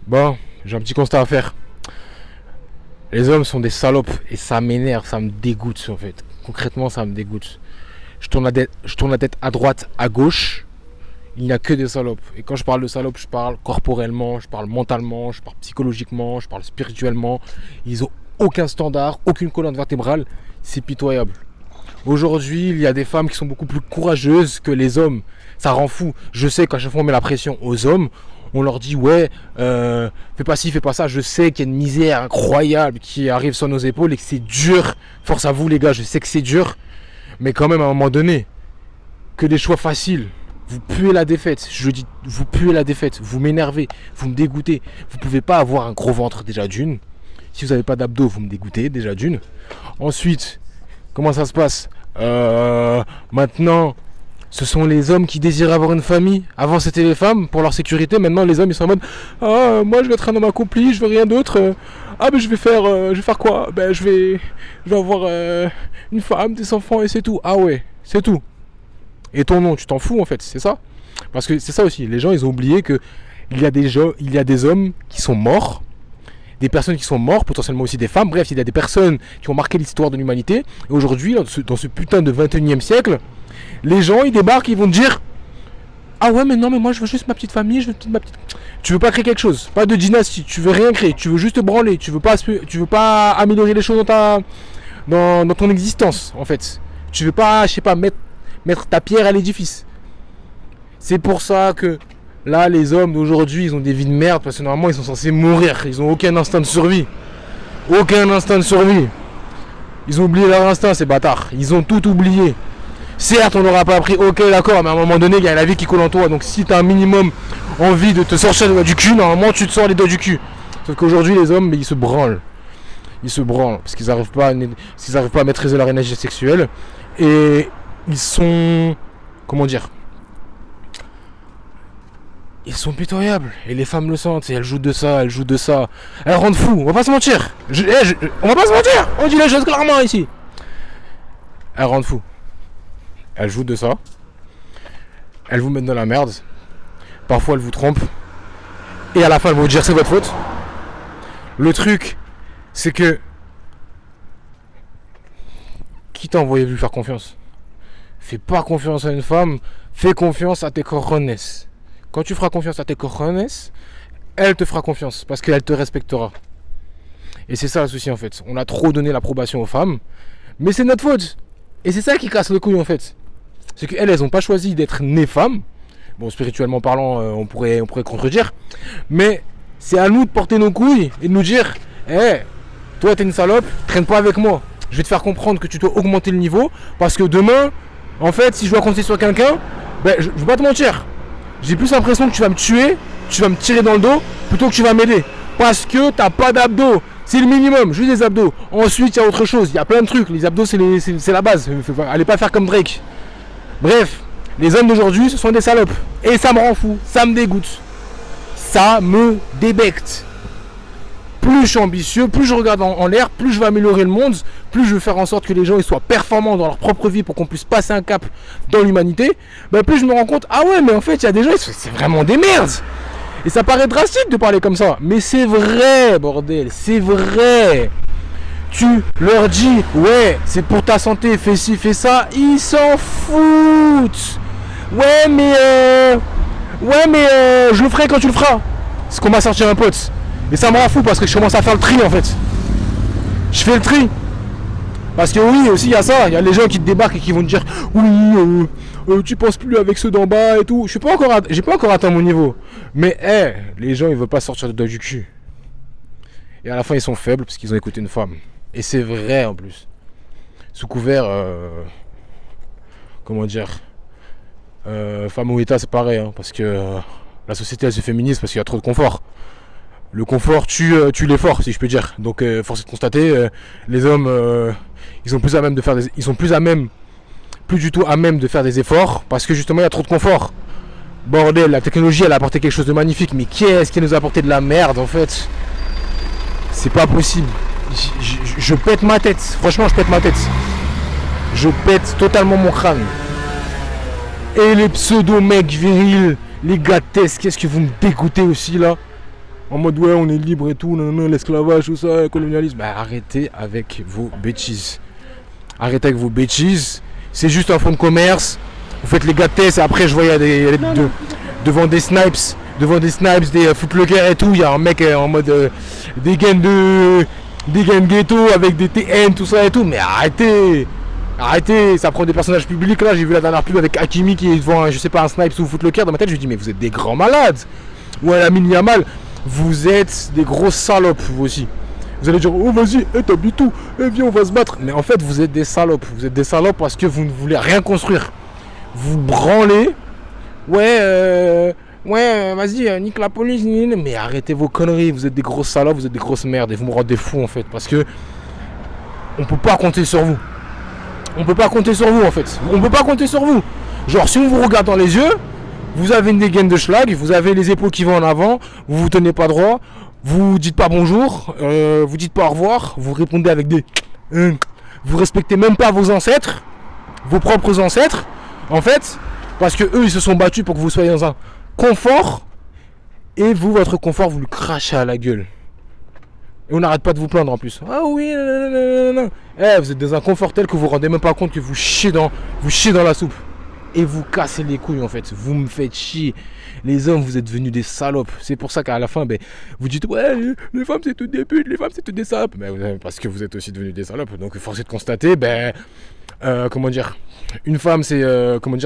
Bon, j'ai un petit constat à faire. Les hommes sont des salopes et ça m'énerve, ça me dégoûte en fait. Concrètement, ça me dégoûte. Je tourne la tête à droite, à gauche. Il n'y a que des salopes. Et quand je parle de salopes, je parle corporellement, je parle mentalement, je parle psychologiquement, je parle spirituellement. Ils ont aucun standard, aucune colonne vertébrale. C'est pitoyable. Aujourd'hui, il y a des femmes qui sont beaucoup plus courageuses que les hommes. Ça rend fou. Je sais qu'à chaque fois on met la pression aux hommes, on leur dit ouais, fais pas ci, fais pas ça. Je sais qu'il y a une misère incroyable qui arrive sur nos épaules et que c'est dur. Force à vous les gars, je sais que c'est dur. Mais quand même à un moment donné, que des choix faciles. Vous puez la défaite. Je dis, vous puez la défaite. Vous m'énervez, vous me dégoûtez. Vous pouvez pas avoir un gros ventre déjà d'une. Si vous n'avez pas d'abdos, vous me dégoûtez déjà d'une. Ensuite, comment ça se passe Maintenant, ce sont les hommes qui désirent avoir une famille. Avant, c'était les femmes pour leur sécurité. Maintenant, les hommes, ils sont en mode ah, moi, je vais être un homme accompli, je veux rien d'autre. Ah, mais je vais faire quoi je vais avoir une femme, des enfants et c'est tout. Ah ouais, c'est tout. Et ton nom, tu t'en fous en fait, c'est ça. Parce que c'est ça aussi. Les gens, ils ont oublié que il y a des hommes qui sont morts, des personnes qui sont mortes, potentiellement aussi des femmes. Bref, il y a des personnes qui ont marqué l'histoire de l'humanité. Et aujourd'hui, dans ce putain de 21e siècle, les gens, ils débarquent, ils vont te dire ah ouais, mais non, mais moi je veux juste ma petite famille, je veux ma petite. Tu veux pas créer quelque chose, pas de dynastie, tu veux rien créer, tu veux juste te branler, tu veux pas améliorer les choses dans ton existence en fait. Tu veux pas, je sais pas, mettre ta pierre à l'édifice. C'est pour ça que là, les hommes d'aujourd'hui, ils ont des vies de merde parce que normalement, ils sont censés mourir. Ils ont aucun instinct de survie. Aucun instinct de survie. Ils ont oublié leur instinct, ces bâtards. Ils ont tout oublié. Certes, on n'aura pas appris, ok, d'accord, mais à un moment donné, il y a la vie qui coule en toi. Donc, si tu as un minimum envie de te sortir les doigts du cul, normalement, tu te sors les doigts du cul. Sauf qu'aujourd'hui, les hommes, ils se branlent. Ils se branlent parce qu'ils n'arrivent pas à maîtriser leur énergie sexuelle. Et ils sont. Comment dire, ils sont pitoyables. Et les femmes le sentent. Et elles jouent de ça, elles jouent de ça. Elles rendent fous. On va pas se mentir. On va pas se mentir. On dit les choses clairement ici. Elles rendent fous. Elles jouent de ça. Elles vous mettent dans la merde. Parfois elles vous trompent. Et à la fin elles vont vous dire c'est votre faute. Le truc, c'est que qui t'a envoyé lui faire confiance? Fais pas confiance à une femme. Fais confiance à tes cojones. Quand tu feras confiance à tes cojones, elle te fera confiance parce qu'elle te respectera. Et c'est ça le souci en fait. On a trop donné l'approbation aux femmes, mais c'est notre faute. Et c'est ça qui casse le couille en fait. C'est qu'elles n'ont pas choisi d'être nées femmes. Bon, spirituellement parlant, on pourrait contredire. Mais c'est à nous de porter nos couilles et de nous dire toi t'es une salope, traîne pas avec moi. Je vais te faire comprendre que tu dois augmenter le niveau parce que demain, en fait, si je dois compter sur quelqu'un, je vais pas te mentir. J'ai plus l'impression que tu vas me tuer, tu vas me tirer dans le dos, plutôt que tu vas m'aider. Parce que t'as pas d'abdos. C'est le minimum, juste des abdos. Ensuite, il y a autre chose, il y a plein de trucs. Les abdos, c'est la base. Allez pas faire comme Drake. Bref, les hommes d'aujourd'hui, ce sont des salopes. Et ça me rend fou, ça me dégoûte. Ça me débecte. Plus je suis ambitieux, plus je regarde en l'air, plus je vais améliorer le monde, plus je veux faire en sorte que les gens ils soient performants dans leur propre vie pour qu'on puisse passer un cap dans l'humanité, plus je me rends compte, ah ouais, mais en fait, il y a des gens, c'est vraiment des merdes. Et ça paraît drastique de parler comme ça, mais c'est vrai, bordel, c'est vrai. Tu leur dis, ouais, c'est pour ta santé, fais ci, fais ça, ils s'en foutent. Ouais, mais je le ferai quand tu le feras. C'est qu'on m'a sorti un pote. Et ça me rend fou parce que je commence à faire le tri en fait. Je fais le tri. Parce que oui, aussi il y a ça. Il y a les gens qui te débarquent et qui vont te dire oui, tu penses plus avec ceux d'en bas et tout. J'ai pas encore atteint mon niveau. Mais les gens ils veulent pas sortir de doigt du cul. Et à la fin ils sont faibles parce qu'ils ont écouté une femme. Et c'est vrai en plus. Sous couvert, comment dire, femme ou état c'est pareil. Parce que la société elle se féminise parce qu'il y a trop de confort. Le confort tue l'effort, si je peux dire. Donc, force est de constater, les hommes, ils sont plus du tout à même de faire des efforts parce que justement, il y a trop de confort. Bordel, la technologie, elle a apporté quelque chose de magnifique, mais qui est-ce qui nous a apporté de la merde en fait? C'est pas possible. Je pète ma tête. Franchement, je pète ma tête. Je pète totalement mon crâne. Et les pseudo-mecs virils, les gâtesses, qu'est-ce que vous me dégoûtez aussi là? en mode ouais on est libre et tout, l'esclavage, tout ça, le colonialisme. Bah arrêtez avec vos bêtises. Arrêtez avec vos bêtises. C'est juste un fonds de commerce. Vous faites les gars de test et après je vois il y a devant des snipes, des footlockers et tout, il y a un mec en mode des gains ghetto avec des TN, tout ça et tout. Mais arrêtez. Arrêtez, ça prend des personnages publics là. J'ai vu la dernière pub avec Hakimi qui est devant un snipes ou footlocker. Dans ma tête je lui dis mais vous êtes des grands malades. Ou à la Yamal, vous êtes des grosses salopes vous aussi. Vous allez dire oh vas-y, t'habites tout, viens on va se battre. Mais en fait vous êtes des salopes. Vous êtes des salopes parce que vous ne voulez rien construire. Vous branlez. Ouais vas-y, nique la police. Mais arrêtez vos conneries. Vous êtes des grosses salopes, vous êtes des grosses merdes. Et vous me rendez fou en fait. Parce que on peut pas compter sur vous. On peut pas compter sur vous en fait. On peut pas compter sur vous. Genre si on vous regarde dans les yeux, vous avez une dégaine de schlag, vous avez les épaules qui vont en avant, vous vous tenez pas droit, vous dites pas bonjour, vous dites pas au revoir, vous répondez avec des vous respectez même pas vos ancêtres, vos propres ancêtres, en fait, parce que eux ils se sont battus pour que vous soyez dans un confort, et vous, votre confort, vous le crachez à la gueule. Et on n'arrête pas de vous plaindre en plus. Ah oui, non. Vous êtes dans un confort tel que vous vous rendez même pas compte que vous chiez dans la soupe. Et vous cassez les couilles en fait. Vous me faites chier. Les hommes, vous êtes devenus des salopes. C'est pour ça qu'à la fin, vous dites ouais, les femmes c'est toutes des putes, les femmes c'est toutes des salopes. Parce que vous êtes aussi devenus des salopes. Donc force est de constater, une femme c'est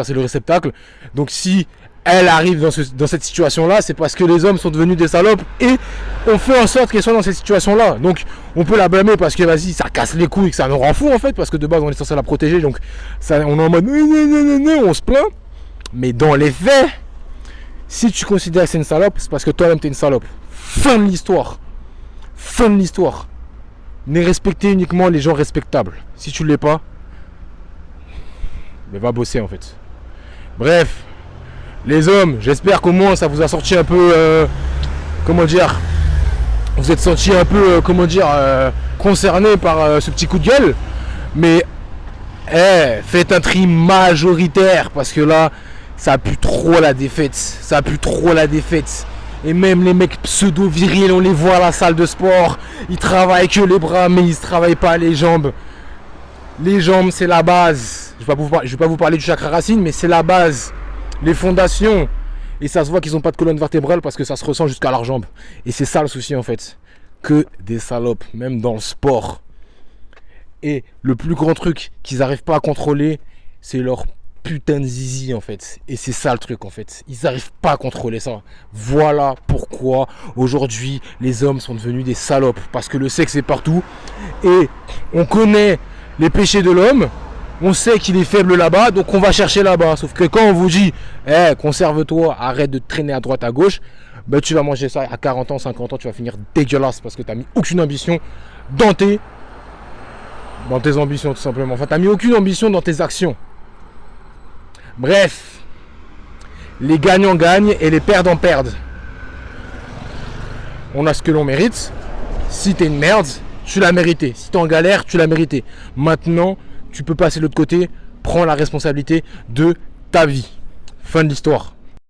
c'est le réceptacle. Donc si elle arrive dans cette situation-là, c'est parce que les hommes sont devenus des salopes et on fait en sorte qu'elle soit dans cette situation-là. Donc on peut la blâmer parce que vas-y, ça casse les couilles, que ça nous rend fou en fait, parce que de base on est censé la protéger, donc ça, on est en mode on se plaint. Mais dans les faits, si tu considères que c'est une salope, c'est parce que toi-même t'es une salope. Fin de l'histoire. Fin de l'histoire. Ne respectez uniquement les gens respectables. Si tu l'es pas, va bosser en fait. Bref. Les hommes, j'espère qu'au moins ça vous a sorti un peu, vous êtes senti un peu, concerné par ce petit coup de gueule. Mais, faites un tri majoritaire parce que là, ça pue trop la défaite. Et même les mecs pseudo-virils, on les voit à la salle de sport. Ils travaillent que les bras, mais ils ne travaillent pas les jambes. Les jambes, c'est la base. Je vais pas vous parler du chakra racine, mais c'est la base. Les fondations, et ça se voit qu'ils n'ont pas de colonne vertébrale parce que ça se ressent jusqu'à leurs jambes. Et c'est ça le souci en fait, que des salopes, même dans le sport. Et le plus grand truc qu'ils n'arrivent pas à contrôler, c'est leur putain de zizi en fait. Et c'est ça le truc en fait, ils n'arrivent pas à contrôler ça. Voilà pourquoi aujourd'hui les hommes sont devenus des salopes, parce que le sexe est partout et on connaît les péchés de l'homme. On sait qu'il est faible là-bas, donc on va chercher là-bas. Sauf que quand on vous dit, conserve-toi, arrête de traîner à droite, à gauche, tu vas manger ça à 40 ans, 50 ans, tu vas finir dégueulasse parce que tu n'as mis aucune ambition dans tes ambitions tout simplement. Enfin, tu n'as mis aucune ambition dans tes actions. Bref, les gagnants gagnent et les perdants perdent. On a ce que l'on mérite. Si t'es une merde, tu l'as mérité. Si t'es en galère, tu l'as mérité. Maintenant, tu peux passer de l'autre côté, prends la responsabilité de ta vie. Fin de l'histoire.